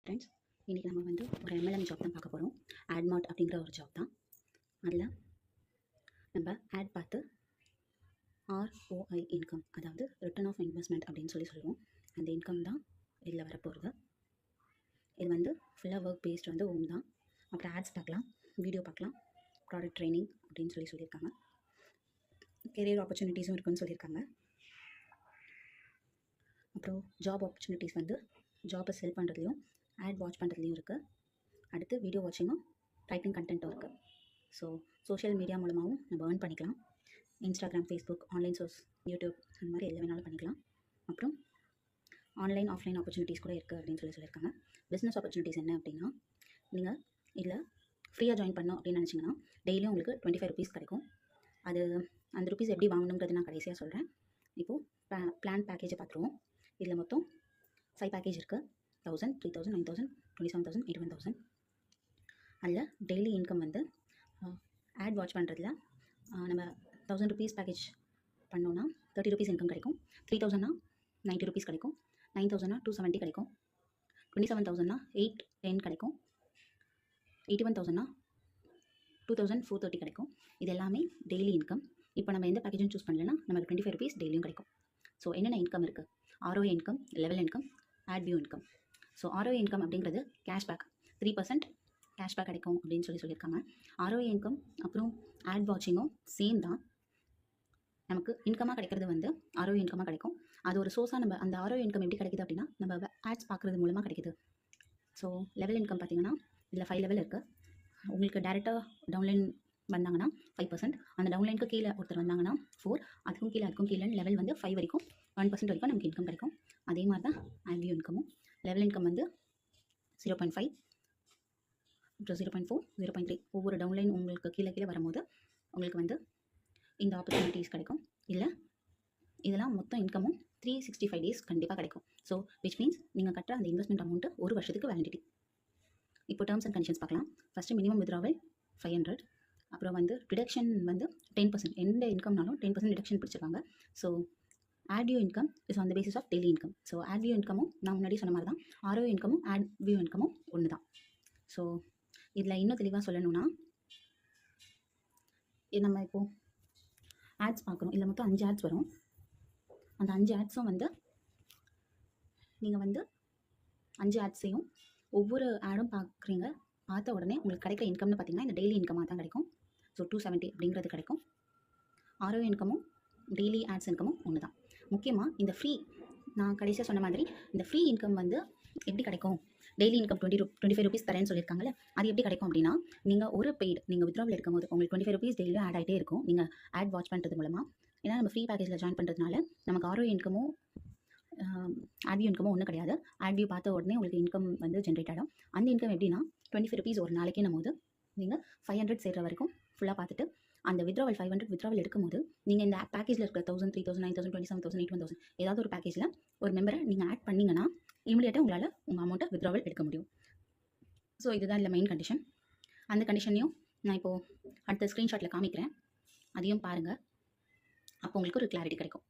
Friends, இன்றைக்கி நம்ம வந்து ஒரு எம்எல்எம் ஜாப் தான் பார்க்க போகிறோம். ஆட்மார்ட் அப்படிங்கிற ஒரு ஜாப் தான். அதில் நம்ம ஆட் பார்த்து ROI இன்கம், அதாவது ரிட்டர்ன் ஆஃப் இன்வெஸ்ட்மெண்ட் அப்படின்னு சொல்லுவோம். அந்த இன்கம் தான் இதில் வரப்போகிறது. இது வந்து ஃபுல்லாக ஒர்க் பேஸ்ட் வந்து ஹோம் தான். அப்புறம் ஆட்ஸ் பார்க்கலாம், வீடியோ பார்க்கலாம், ப்ராடக்ட் ட்ரைனிங் அப்படின்னு சொல்லியிருக்காங்க. கெரியர் ஆப்பர்ச்சுனிட்டிஸும் இருக்குன்னு சொல்லியிருக்காங்க. அப்புறம் ஜாப் ஆப்பர்ச்சுனிட்டிஸ் வந்து ஜாப்பை செல் பண்ணுறதுலையும் ஆட் வாட்ச் பண்ணுறதுலையும் இருக்குது. அடுத்து வீடியோ வாட்சிங்கும் ரைட்டிங் கண்டென்ட்டும் இருக்குது. ஸோ சோஷியல் மீடியா மூலமாகவும் நம்ம ஏர்ன் பண்ணிக்கலாம். Instagram, Facebook, online source, YouTube அந்த மாதிரி எல்லாம் வேணாலும் பண்ணிக்கலாம். அப்புறம் ஆன்லைன் ஆஃப்லைன் ஆப்பர்ச்சுனிட்டிஸ் கூட இருக்குது அப்படின்னு சொல்லியிருக்காங்க. பிஸ்னஸ் ஆப்பர்ச்சுனிட்டிஸ் என்ன அப்படின்னா, நீங்கள் இதில் ஃப்ரீயாக ஜாயின் பண்ணோம் அப்படின்னு நினச்சிங்கன்னா டெய்லியும் உங்களுக்கு 25 ருபீஸ் கிடைக்கும். அது அந்த ருபீஸ் எப்படி வாங்கணுங்கிறது நான் கடைசியாக சொல்கிறேன். இப்போது பிளான் பேக்கேஜை பார்த்துருவோம். இதில் மொத்தம் 5 பேக்கேஜ் இருக்குது. 1000, 3000, 9000, 27,000, 81,000. அதில் டெய்லி இன்கம் வந்து ஆட் வாட்ச் பண்ணுறதுல நம்ம 1000 ருபீஸ் பேக்கேஜ் பண்ணோன்னா 30 ருபீஸ் இன்கம் கிடைக்கும். 3000னா 90 ருபீஸ் கிடைக்கும். 9000னா 270 கிடைக்கும். 27,000னா 810 கிடைக்கும். 81,000னா 2,430 கிடைக்கும். இது எல்லாமே டெய்லி இன்கம். இப்போ நம்ம எந்த பேக்கேஜும் சூஸ் பண்ணலன்னா நமக்கு 25 ருபீஸ் டெய்லியும் கிடைக்கும். ஸோ என்னென்ன இன்கம் இருக்குது? ROI income, level income, ad view income. So ROI income அப்படிங்கிறது கேஷ்பேக், 3% கேஷ்பேக் கிடைக்கும் அப்படின்னு சொல்லியிருக்காங்க. ROI இன்கம் அப்புறம் ஆட் வாட்சிங்கும் சேம் தான். நமக்கு இன்கமாக கிடைக்கிறது வந்து ROI இன்கமாக கிடைக்கும். அது ஒரு சோர்ஸாக நம்ம அந்த ROI இன்கம் எப்படி கிடைக்குது அப்படின்னா நம்ம ஆட்ஸ் பார்க்குறது மூலமாக கிடைக்குது. ஸோ லெவல் இன்கம் பார்த்திங்கன்னா இதில் 5 லெவல் இருக்குது. உங்களுக்கு டேரெக்டாக டவுன்லைன் வந்தாங்கன்னா 5%, அந்த டவுன்லைனுக்கு கீழே ஒருத்தர் வந்தாங்கன்னா 4, அதுக்கும் கீழே லெவல் வந்து 5 வரைக்கும் 1% வரைக்கும் நமக்கு இன்கம் கிடைக்கும். அதே மாதிரி தான் ஆட் வியூ இன்கமும். லெவல் இன்கம் வந்து 0.5, அப்புறம் 0.4, 0.3. ஒவ்வொரு டவுன்லைன் உங்களுக்கு கீழே வரும்போது உங்களுக்கு வந்து இந்த ஆப்பர்ச்சுனிட்டிஸ் கிடைக்கும். இல்லை இதெல்லாம் மொத்தம் இன்கமும் 365 டேஸ் கண்டிப்பாக கிடைக்கும். ஸோ விச் மீன்ஸ் நீங்கள் கட்டுற அந்த இன்வெஸ்ட்மெண்ட் அமௌண்ட்டு ஒரு வருஷத்துக்கு வேலிடிட்டி. இப்போ டேர்ம்ஸ் அண்ட் கண்டிஷன்ஸ் பார்க்கலாம். First minimum withdrawal 500. அப்புறம் வந்து ரிடக்ஷன் வந்து 10%. எந்த இன்கம்னாலும் 10% ரிடக்ஷன் பிடிச்சிருக்காங்க. So ad view income is on the basis of daily income. So ad view இன்கமும் நான் முன்னாடி சொன்ன மாதிரி தான். ROI இன்கமும் ஆட் வியூ இன்கமும் ஒன்று தான். ஸோ இதில் இன்னும் தெளிவாக சொல்லணும்னா, நம்ம இப்போது ஆட்ஸ் பார்க்குறோம். இதில் மொத்தம் 5 ஆட்ஸ் வரும். அந்த 5 ஆட்ஸும் வந்து நீங்கள் வந்து 5 ஆட்ஸையும் ஒவ்வொரு ஆடும் பார்த்த உடனே உங்களுக்கு கிடைக்கிற இன்கம்னு பார்த்தீங்கன்னா இந்த டெய்லி இன்கமாக தான் கிடைக்கும். ஸோ 270 அப்படிங்கிறது கிடைக்கும். ROI இன்கமும் டெய்லி ஆட்ஸ் இன்கமும் ஒன்று தான். முக்கியமாக இந்த ஃப்ரீ, நான் கடைசியாக சொன்ன மாதிரி இந்த ஃப்ரீ இன்கம் வந்து எப்படி கிடைக்கும்? டெய்லி இன்கம் 25 ருபீஸ் தரேன்னு சொல்லியிருக்காங்கல்ல, அது எப்படி கிடைக்கும் அப்படின்னா, நீங்கள் ஒரு பெய்டு நீங்கள் வித்ராவல் எடுக்கும்போது உங்களுக்கு 25 ருபீஸ் டெய்லியும் ஆட் ஆகிட்டே இருக்கும். நீங்கள் ஆட் வாட்ச் பண்ணுறது மூலமாக. ஏன்னா நம்ம ஃப்ரீ பேக்கேஜில் ஜாயின் பண்ணுறதுனால நமக்கு ROI இன்கமும் ஆட் வியூ இன்கமும் ஒன்றும் கிடையாது. ஆட் வியூ பார்த்த உடனே உங்களுக்கு இன்கம் வந்து ஜென்ரேட் ஆகிடும். அந்த இன்கம் எப்படின்னா 25 ருபீஸ் ஒரு நாளைக்கு போது நீங்கள் 500 சேர்கிற வரைக்கும் ஃபுல்லாக பார்த்துட்டு அந்த வித்ராவல் 500 வித்ராவல் எடுக்கும்போது நீங்கள் இந்த பேக்கேஜில் இருக்கிற 1000, 3000, 9000, 27,000, 81,000 ஏதாவது ஒரு பேக்கேஜில் ஒரு மெம்பரை நீங்கள் ஆட் பண்ணிங்கன்னா இமீடியட்டாக உங்களால் உங்கள் அமௌண்ட்டை வித்ராவல் எடுக்க முடியும். ஸோ இதுதான் இல்லை மெயின் கண்டிஷன். அந்த கண்டிஷனையும் நான் இப்போது அடுத்த ஸ்க்ரீன்ஷாட்டில் காமிக்கிறேன். அதையும் பாருங்கள். அப்போ உங்களுக்கு ஒரு கிளாரிட்டி கிடைக்கும்.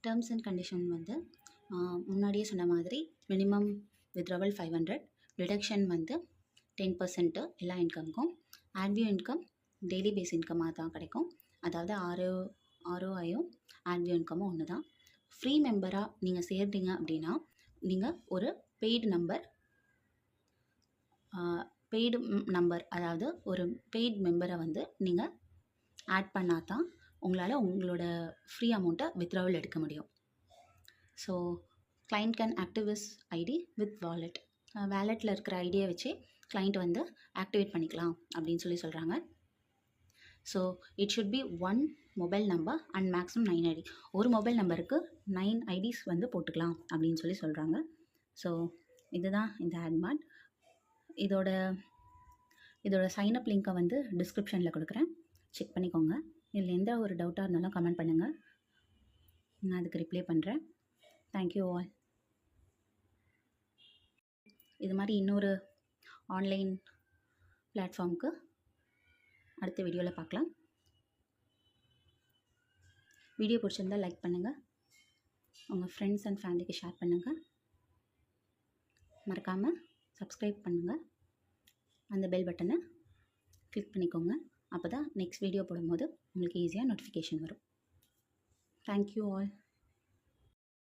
டேர்ம்ஸ் அண்ட் கண்டிஷன் வந்து முன்னாடியே சொன்ன மாதிரி மினிமம் வித்ராவல் 500, ரிடக்ஷன் வந்து 10% எல்லா இன்கமுக்கும். Ad view income daily base இன்கமாக தான் கிடைக்கும். அதாவது ROIயும் ஆட் வியூ இன்கமும் ஒன்று தான். ஃப்ரீ மெம்பராக நீங்கள் சேர்ந்தீங்க அப்படின்னா நீங்கள் ஒரு பெய்டு நம்பர் அதாவது ஒரு பெய்டு மெம்பரை வந்து நீங்கள் ஆட் பண்ணால் தான் உங்களால் உங்களோட ஃப்ரீ அமௌண்ட்டை வித்ராவல் எடுக்க முடியும். So client can active is ID with wallet. வேலெட்டில் இருக்கிற ஐடியை வச்சு கிளைண்ட் வந்து ஆக்டிவேட் பண்ணிக்கலாம் அப்படின்னு சொல்கிறாங்க. So it should be 1 mobile number and maximum 9 ID. ஒரு மொபைல் நம்பருக்கு 9 ஐடிஸ் வந்து போட்டுக்கலாம் அப்படின்னு சொல்கிறாங்க. ஸோ இதுதான் இந்த ஆட்மார்ட். இதோட சைனப் லிங்க்கை வந்து டிஸ்கிரிப்ஷனில் கொடுக்குறேன், செக் பண்ணிக்கோங்க. இதில் எந்த ஒரு டவுட்டாக இருந்தாலும் கமெண்ட் பண்ணுங்கள், நான் அதுக்கு ரிப்ளை பண்ணுறேன். Thank you all. இது மாதிரி இன்னொரு ஆன்லைன் பிளாட்ஃபார்முக்கு அடுத்த வீடியோவில் பார்க்கலாம். வீடியோ பிடிச்சிருந்தால் லைக் பண்ணுங்கள், உங்கள் ஃப்ரெண்ட்ஸ் அண்ட் ஃபேமிலிக்கு ஷேர் பண்ணுங்கள். மறக்காமல் சப்ஸ்கிரைப் பண்ணுங்கள். அந்த பெல் பட்டனை கிளிக் பண்ணிக்கோங்க. அப்போ தான் நெக்ஸ்ட் வீடியோ போடும்போது உங்களுக்கு ஈஸியாக நோட்டிஃபிகேஷன் வரும். Thank you all.